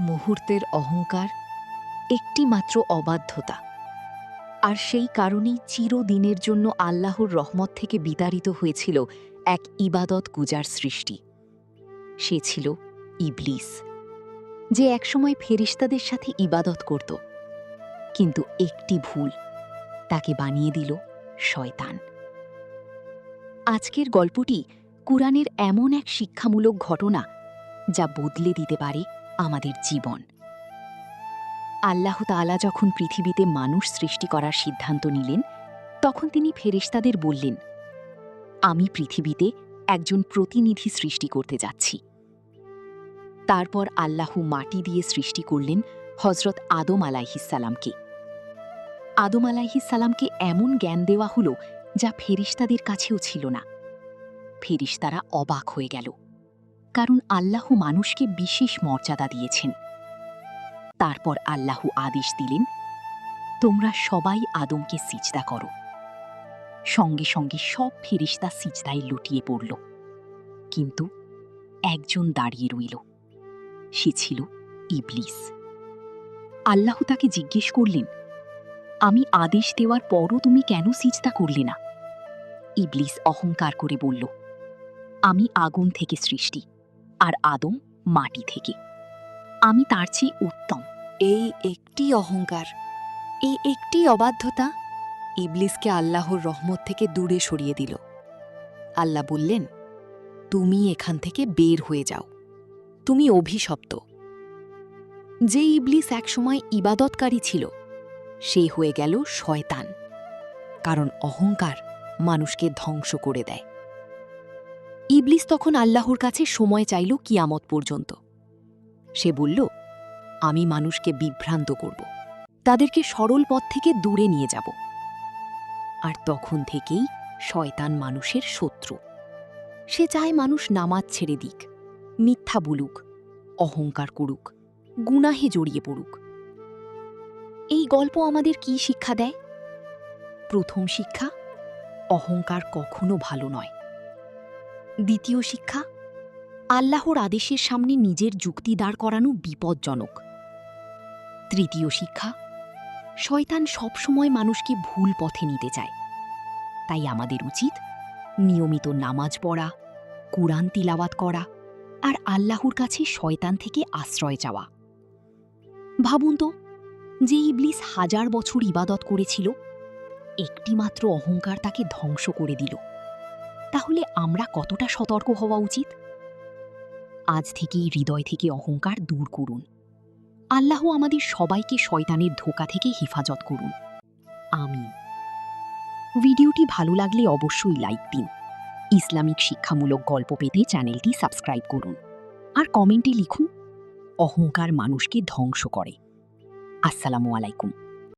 মুহূর্তের অহংকার, একটি মাত্র অবাধ্যতা, আর সেই কারণেই চিরদিনের জন্য আল্লাহর রহমত থেকে বিতাড়িত হয়েছিল এক ইবাদত গুজার সৃষ্টি। সে ছিল ইবলিস, যে একসময় ফেরেশতাদের সাথে ইবাদত করত, কিন্তু একটি ভুল তাকে বানিয়ে দিল শয়তান। আজকের গল্পটি কুরআনের এমন এক শিক্ষামূলক ঘটনা যা বদলে দিতে পারে আমাদের জীবন। আল্লাহ তাআলা যখন পৃথিবীতে মানুষ সৃষ্টি করার সিদ্ধান্ত নিলেন, তখন তিনি ফেরেশতাদের বললেন, আমি পৃথিবীতে একজন প্রতিনিধি সৃষ্টি করতে যাচ্ছি। তারপর আল্লাহ মাটি দিয়ে সৃষ্টি করলেন হযরত আদম আলাইহিসসালামকে। আদম আলাইহিসসালামকে এমন জ্ঞান দেওয়া হলো যা ফেরেশতাদের কাছেও ছিল না। ফেরেশতারা অবাক হয়ে গেল, কারণ আল্লাহ মানুষকে বিশেষ মর্যাদা দিয়েছেন। তারপর আল্লাহ আদেশ দিলেন, তোমরা সবাই আদমকে সিজদা করো। সঙ্গে সঙ্গে সব ফেরেশতা সিজদায় লুটিয়ে পড়ল, কিন্তু একজন দাঁড়িয়ে রইল। সে ছিল ইবলিস। আল্লাহ তাকে জিজ্ঞেস করলেন, আমি আদেশ দেওয়ার পরও তুমি কেন সিজদা করলে না? ইবলিস অহংকার করে বলল, আমি আগুন থেকে সৃষ্টি, আর আদম মাটি থেকে। আমি তার চেয়ে উত্তম। এই একটি অহংকার, এই একটি অবাধ্যতা ইবলিসকে আল্লাহর রহমত থেকে দূরে সরিয়ে দিল। আল্লাহ বললেন, তুমি এখান থেকে বের হয়ে যাও, তুমি অভিশপ্ত। যে ইবলিস একসময় ইবাদতকারী ছিল, সে হয়ে গেল শয়তান, কারণ অহংকার মানুষকে ধ্বংস করে দেয়। ইবলিস তখন আল্লাহর কাছে সময় চাইল কিয়ামত পর্যন্ত। সে বলল, আমি মানুষকে বিভ্রান্ত করব, তাদেরকে সরল পথ থেকে দূরে নিয়ে যাব। আর তখন থেকেই শয়তান মানুষের শত্রু। সে চায় মানুষ নামাজ ছেড়ে দিক, মিথ্যা বলুক, অহংকার করুক, গুনাহে জড়িয়ে পড়ুক। এই গল্প আমাদের কি শিক্ষা দেয়? প্রথম শিক্ষা, অহংকার কখনো ভালো নয়। দ্বিতীয় শিক্ষা, আল্লাহর আদেশের সামনে নিজের যুক্তি দাঁড় করানো বিপজ্জনক। তৃতীয় শিক্ষা, শয়তান সবসময় মানুষকে ভুল পথে নিতে চায়। তাই আমাদের উচিত নিয়মিত নামাজ পড়া, কুরআন তিলাওয়াত করা, আর আল্লাহর কাছে শয়তান থেকে আশ্রয় চাওয়া। ভাবুন তো, যে ইবলিস 1000 বছর ইবাদত করেছিল, একটিমাত্র অহংকার তাকে ধ্বংস করে দিল। তাহলে আমরা কতটা সতর্ক হওয়া উচিত? আজ থেকেই হৃদয় থেকে অহংকার দূর করুন। আল্লাহ আমাদের সবাইকে শয়তানের ধোঁকা থেকে হেফাজত করুন। আমিন। ভিডিওটি ভালো লাগলে অবশ্যই লাইক দিন। ইসলামিক শিক্ষামূলক গল্প পেতে চ্যানেলটি সাবস্ক্রাইব করুন। আর কমেন্টে লিখুন, অহংকার মানুষকে ধ্বংস করে। আসসালামু আলাইকুম।